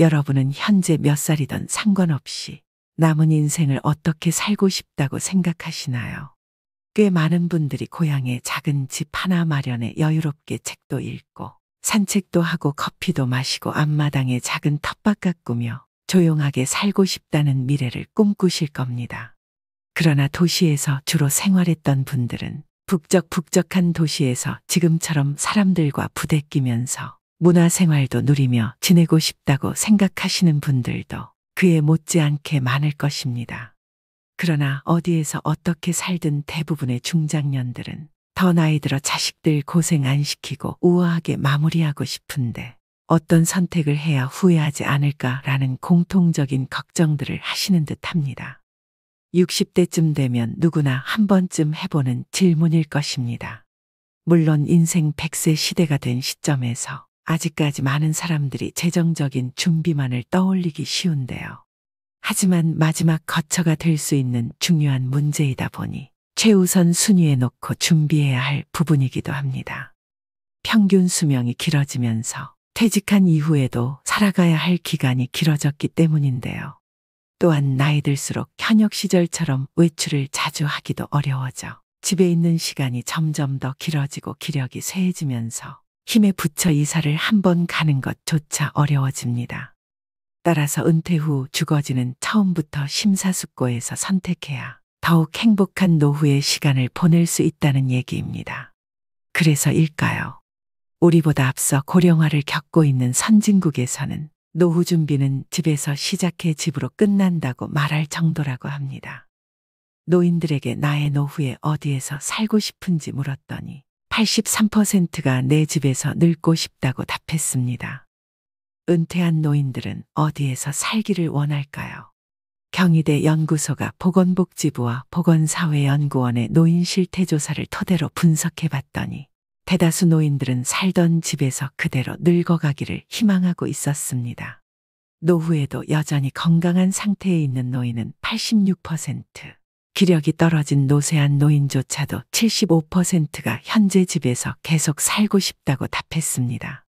여러분은 현재 몇 살이든 상관없이 남은 인생을 어떻게 살고 싶다고 생각하시나요? 꽤 많은 분들이 고향에 작은 집 하나 마련해 여유롭게 책도 읽고 산책도 하고 커피도 마시고 앞마당에 작은 텃밭 가꾸며 조용하게 살고 싶다는 미래를 꿈꾸실 겁니다. 그러나 도시에서 주로 생활했던 분들은 북적북적한 도시에서 지금처럼 사람들과 부대끼면서 문화생활도 누리며 지내고 싶다고 생각하시는 분들도 그에 못지않게 많을 것입니다. 그러나 어디에서 어떻게 살든 대부분의 중장년들은 더 나이 들어 자식들 고생 안 시키고 우아하게 마무리하고 싶은데 어떤 선택을 해야 후회하지 않을까라는 공통적인 걱정들을 하시는 듯합니다. 60대쯤 되면 누구나 한 번쯤 해보는 질문일 것입니다. 물론 인생 100세 시대가 된 시점에서 아직까지 많은 사람들이 재정적인 준비만을 떠올리기 쉬운데요. 하지만 마지막 거처가 될 수 있는 중요한 문제이다 보니 최우선 순위에 놓고 준비해야 할 부분이기도 합니다. 평균 수명이 길어지면서 퇴직한 이후에도 살아가야 할 기간이 길어졌기 때문인데요. 또한 나이 들수록 현역 시절처럼 외출을 자주 하기도 어려워져 집에 있는 시간이 점점 더 길어지고 기력이 쇠해지면서 힘에 부쳐 이사를 한 번 가는 것조차 어려워집니다. 따라서 은퇴 후 주거지는 처음부터 심사숙고해서 선택해야 더욱 행복한 노후의 시간을 보낼 수 있다는 얘기입니다. 그래서일까요? 우리보다 앞서 고령화를 겪고 있는 선진국에서는 노후 준비는 집에서 시작해 집으로 끝난다고 말할 정도라고 합니다. 노인들에게 나의 노후에 어디에서 살고 싶은지 물었더니 83%가 내 집에서 늙고 싶다고 답했습니다. 은퇴한 노인들은 어디에서 살기를 원할까요? 경희대 연구소가 보건복지부와 보건사회연구원의 노인 실태조사를 토대로 분석해봤더니 대다수 노인들은 살던 집에서 그대로 늙어가기를 희망하고 있었습니다. 노후에도 여전히 건강한 상태에 있는 노인은 86%, 기력이 떨어진 노쇠한 노인조차도 75%가 현재 집에서 계속 살고 싶다고 답했습니다.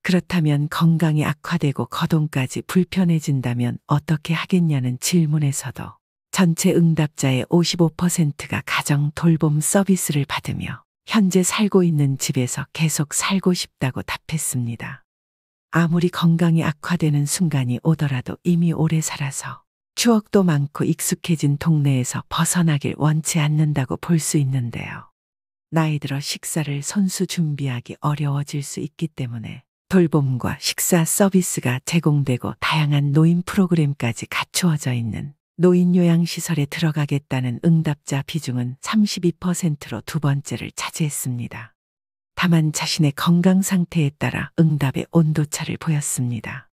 그렇다면 건강이 악화되고 거동까지 불편해진다면 어떻게 하겠냐는 질문에서도 전체 응답자의 55%가 가정 돌봄 서비스를 받으며 현재 살고 있는 집에서 계속 살고 싶다고 답했습니다. 아무리 건강이 악화되는 순간이 오더라도 이미 오래 살아서 추억도 많고 익숙해진 동네에서 벗어나길 원치 않는다고 볼 수 있는데요. 나이 들어 식사를 손수 준비하기 어려워질 수 있기 때문에 돌봄과 식사 서비스가 제공되고 다양한 노인 프로그램까지 갖추어져 있는 노인 요양시설에 들어가겠다는 응답자 비중은 32%로 두 번째를 차지했습니다. 다만 자신의 건강 상태에 따라 응답의 온도차를 보였습니다.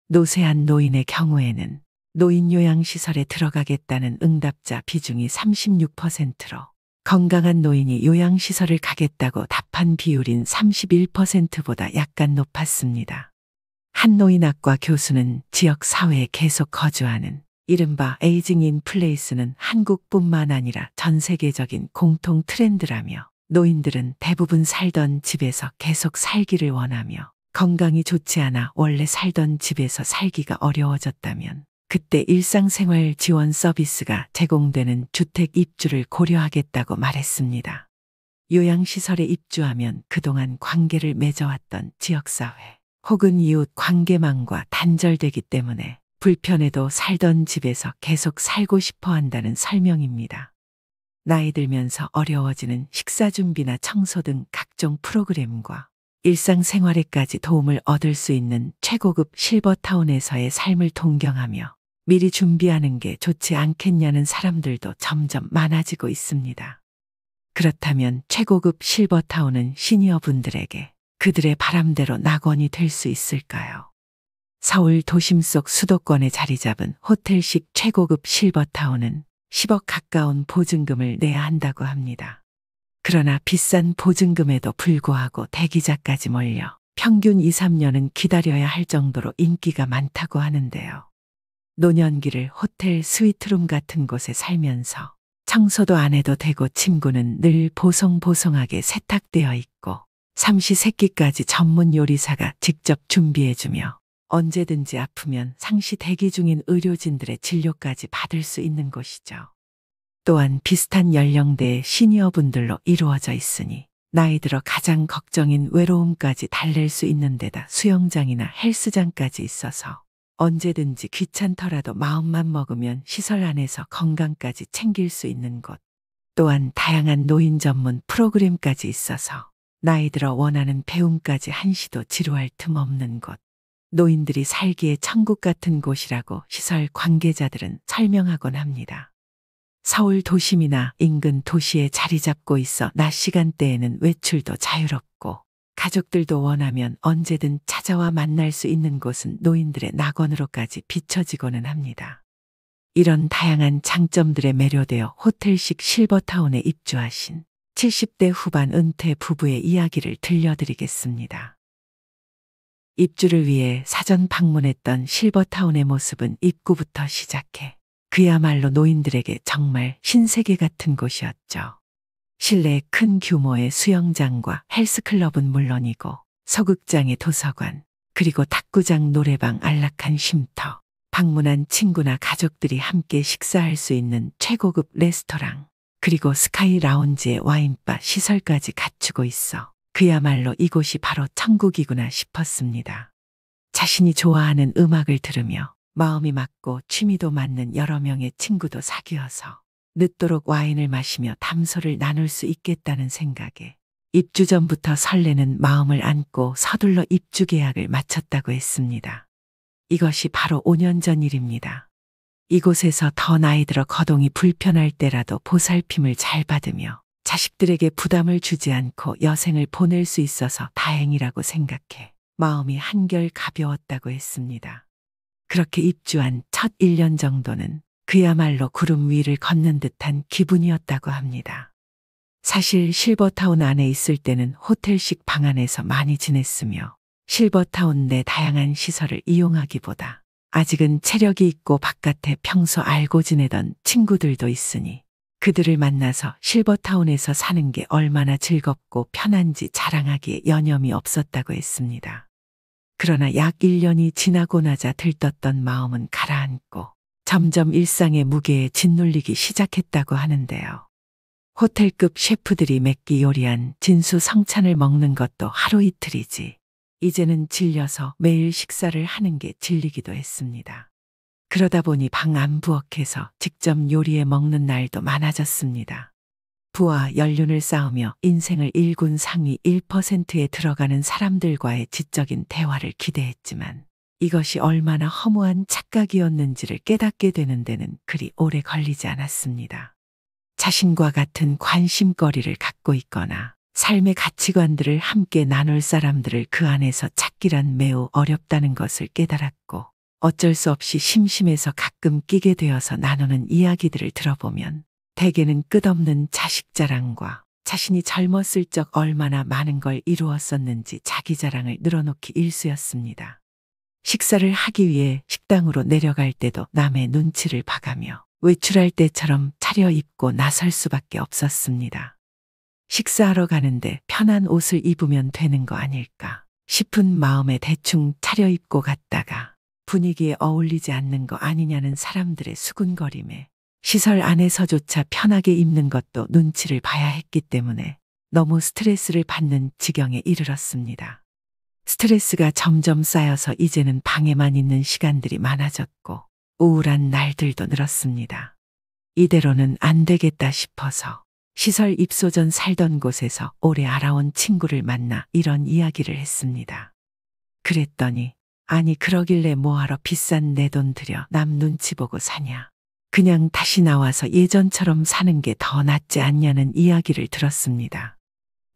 노쇠한 노인의 경우에는 노인 요양시설에 들어가겠다는 응답자 비중이 36%로 건강한 노인이 요양시설을 가겠다고 답한 비율인 31%보다 약간 높았습니다. 한 노인학과 교수는 지역 사회에 계속 거주하는 이른바 에이징 인 플레이스는 한국뿐만 아니라 전 세계적인 공통 트렌드라며 노인들은 대부분 살던 집에서 계속 살기를 원하며 건강이 좋지 않아 원래 살던 집에서 살기가 어려워졌다면 그때 일상생활 지원 서비스가 제공되는 주택 입주를 고려하겠다고 말했습니다. 요양시설에 입주하면 그동안 관계를 맺어왔던 지역사회 혹은 이웃 관계망과 단절되기 때문에 불편해도 살던 집에서 계속 살고 싶어 한다는 설명입니다. 나이 들면서 어려워지는 식사 준비나 청소 등 각종 프로그램과 일상생활에까지 도움을 얻을 수 있는 최고급 실버타운에서의 삶을 동경하며 미리 준비하는 게 좋지 않겠냐는 사람들도 점점 많아지고 있습니다. 그렇다면 최고급 실버타운은 시니어분들에게 그들의 바람대로 낙원이 될 수 있을까요? 서울 도심 속 수도권에 자리 잡은 호텔식 최고급 실버타운은 10억 가까운 보증금을 내야 한다고 합니다. 그러나 비싼 보증금에도 불구하고 대기자까지 몰려 평균 2, 3년은 기다려야 할 정도로 인기가 많다고 하는데요. 노년기를 호텔 스위트룸 같은 곳에 살면서 청소도 안 해도 되고 침구는 늘 보송보송하게 세탁되어 있고 삼시세끼까지 전문 요리사가 직접 준비해주며 언제든지 아프면 상시 대기 중인 의료진들의 진료까지 받을 수 있는 곳이죠. 또한 비슷한 연령대의 시니어분들로 이루어져 있으니 나이 들어 가장 걱정인 외로움까지 달랠 수 있는 데다 수영장이나 헬스장까지 있어서 언제든지 귀찮더라도 마음만 먹으면 시설 안에서 건강까지 챙길 수 있는 곳. 또한 다양한 노인 전문 프로그램까지 있어서 나이 들어 원하는 배움까지 한시도 지루할 틈 없는 곳. 노인들이 살기에 천국 같은 곳이라고 시설 관계자들은 설명하곤 합니다. 서울 도심이나 인근 도시에 자리 잡고 있어 낮 시간대에는 외출도 자유롭고 가족들도 원하면 언제든 찾아와 만날 수 있는 곳은 노인들의 낙원으로까지 비춰지고는 합니다. 이런 다양한 장점들에 매료되어 호텔식 실버타운에 입주하신 70대 후반 은퇴 부부의 이야기를 들려드리겠습니다. 입주를 위해 사전 방문했던 실버타운의 모습은 입구부터 시작해 그야말로 노인들에게 정말 신세계 같은 곳이었죠. 실내에 큰 규모의 수영장과 헬스클럽은 물론이고 소극장의 도서관, 그리고 탁구장, 노래방, 안락한 쉼터, 방문한 친구나 가족들이 함께 식사할 수 있는 최고급 레스토랑, 그리고 스카이 라운지의 와인바 시설까지 갖추고 있어 그야말로 이곳이 바로 천국이구나 싶었습니다. 자신이 좋아하는 음악을 들으며 마음이 맞고 취미도 맞는 여러 명의 친구도 사귀어서 늦도록 와인을 마시며 담소를 나눌 수 있겠다는 생각에 입주 전부터 설레는 마음을 안고 서둘러 입주 계약을 마쳤다고 했습니다. 이것이 바로 5년 전 일입니다. 이곳에서 더 나이 들어 거동이 불편할 때라도 보살핌을 잘 받으며 자식들에게 부담을 주지 않고 여생을 보낼 수 있어서 다행이라고 생각해 마음이 한결 가벼웠다고 했습니다. 그렇게 입주한 첫 1년 정도는 그야말로 구름 위를 걷는 듯한 기분이었다고 합니다. 사실 실버타운 안에 있을 때는 호텔식 방 안에서 많이 지냈으며 실버타운 내 다양한 시설을 이용하기보다 아직은 체력이 있고 바깥에 평소 알고 지내던 친구들도 있으니 그들을 만나서 실버타운에서 사는 게 얼마나 즐겁고 편한지 자랑하기에 여념이 없었다고 했습니다. 그러나 약 1년이 지나고 나자 들떴던 마음은 가라앉고 점점 일상의 무게에 짓눌리기 시작했다고 하는데요. 호텔급 셰프들이 맵기 요리한 진수 성찬을 먹는 것도 하루 이틀이지 이제는 질려서 매일 식사를 하는 게 질리기도 했습니다. 그러다 보니 방 안 부엌에서 직접 요리해 먹는 날도 많아졌습니다. 부와 연륜을 쌓으며 인생을 일군 상위 1%에 들어가는 사람들과의 지적인 대화를 기대했지만 이것이 얼마나 허무한 착각이었는지를 깨닫게 되는 데는 그리 오래 걸리지 않았습니다. 자신과 같은 관심거리를 갖고 있거나 삶의 가치관들을 함께 나눌 사람들을 그 안에서 찾기란 매우 어렵다는 것을 깨달았고 어쩔 수 없이 심심해서 가끔 끼게 되어서 나누는 이야기들을 들어보면 대개는 끝없는 자식 자랑과 자신이 젊었을 적 얼마나 많은 걸 이루었었는지 자기 자랑을 늘어놓기 일쑤였습니다. 식사를 하기 위해 식당으로 내려갈 때도 남의 눈치를 봐가며 외출할 때처럼 차려입고 나설 수밖에 없었습니다. 식사하러 가는데 편한 옷을 입으면 되는 거 아닐까 싶은 마음에 대충 차려입고 갔다가 분위기에 어울리지 않는 거 아니냐는 사람들의 수군거림에 시설 안에서조차 편하게 입는 것도 눈치를 봐야 했기 때문에 너무 스트레스를 받는 지경에 이르렀습니다. 스트레스가 점점 쌓여서 이제는 방에만 있는 시간들이 많아졌고 우울한 날들도 늘었습니다. 이대로는 안 되겠다 싶어서 시설 입소 전 살던 곳에서 오래 알아온 친구를 만나 이런 이야기를 했습니다. 그랬더니 아니 그러길래 뭐하러 비싼 내 돈 들여 남 눈치 보고 사냐. 그냥 다시 나와서 예전처럼 사는 게 더 낫지 않냐는 이야기를 들었습니다.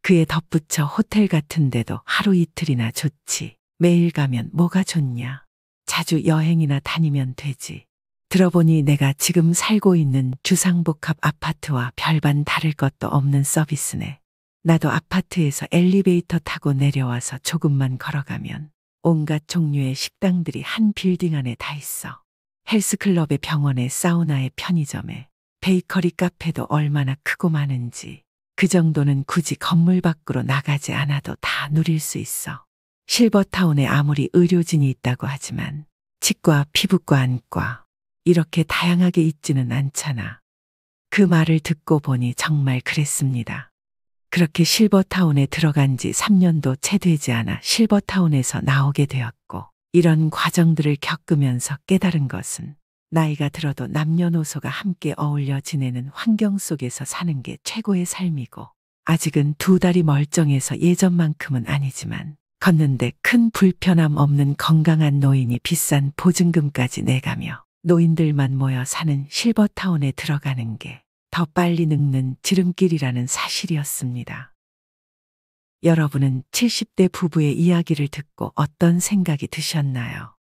그에 덧붙여 호텔 같은 데도 하루 이틀이나 좋지. 매일 가면 뭐가 좋냐. 자주 여행이나 다니면 되지. 들어보니 내가 지금 살고 있는 주상복합 아파트와 별반 다를 것도 없는 서비스네. 나도 아파트에서 엘리베이터 타고 내려와서 조금만 걸어가면 온갖 종류의 식당들이 한 빌딩 안에 다 있어. 헬스클럽에 병원에 사우나에 편의점에 베이커리 카페도 얼마나 크고 많은지 그 정도는 굳이 건물 밖으로 나가지 않아도 다 누릴 수 있어. 실버타운에 아무리 의료진이 있다고 하지만 치과, 피부과, 안과 이렇게 다양하게 있지는 않잖아. 그 말을 듣고 보니 정말 그랬습니다. 그렇게 실버타운에 들어간 지 3년도 채 되지 않아 실버타운에서 나오게 되었고, 이런 과정들을 겪으면서 깨달은 것은 나이가 들어도 남녀노소가 함께 어울려 지내는 환경 속에서 사는 게 최고의 삶이고, 아직은 두 다리 멀쩡해서 예전만큼은 아니지만 걷는데 큰 불편함 없는 건강한 노인이 비싼 보증금까지 내가며 노인들만 모여 사는 실버타운에 들어가는 게 더 빨리 늙는 지름길이라는 사실이었습니다. 여러분은 70대 부부의 이야기를 듣고 어떤 생각이 드셨나요?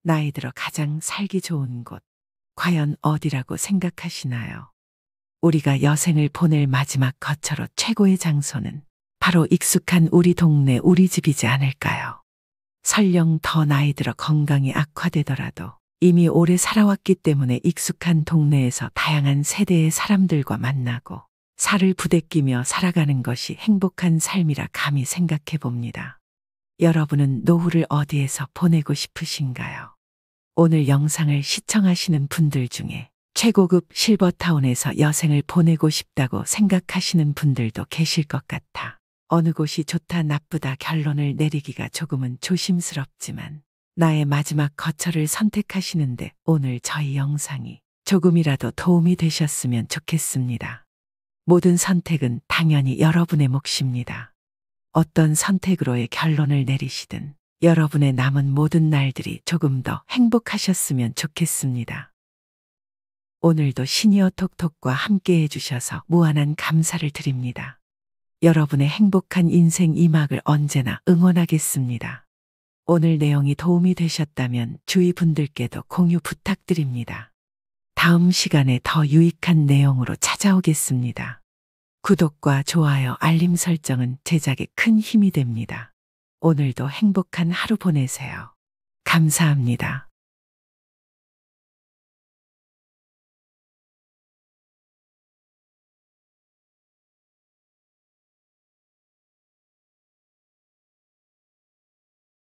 나이 들어 가장 살기 좋은 곳, 과연 어디라고 생각하시나요? 우리가 여생을 보낼 마지막 거처로 최고의 장소는 바로 익숙한 우리 동네, 우리 집이지 않을까요? 설령 더 나이 들어 건강이 악화되더라도 이미 오래 살아왔기 때문에 익숙한 동네에서 다양한 세대의 사람들과 만나고 살을 부대끼며 살아가는 것이 행복한 삶이라 감히 생각해 봅니다. 여러분은 노후를 어디에서 보내고 싶으신가요? 오늘 영상을 시청하시는 분들 중에 최고급 실버타운에서 여생을 보내고 싶다고 생각하시는 분들도 계실 것 같아 어느 곳이 좋다 나쁘다 결론을 내리기가 조금은 조심스럽지만 나의 마지막 거처를 선택하시는데 오늘 저희 영상이 조금이라도 도움이 되셨으면 좋겠습니다. 모든 선택은 당연히 여러분의 몫입니다. 어떤 선택으로의 결론을 내리시든 여러분의 남은 모든 날들이 조금 더 행복하셨으면 좋겠습니다. 오늘도 시니어 톡톡과 함께 해주셔서 무한한 감사를 드립니다. 여러분의 행복한 인생 이막을 언제나 응원하겠습니다. 오늘 내용이 도움이 되셨다면 주위 분들께도 공유 부탁드립니다. 다음 시간에 더 유익한 내용으로 찾아오겠습니다. 구독과 좋아요, 알림 설정은 제작에 큰 힘이 됩니다. 오늘도 행복한 하루 보내세요. 감사합니다.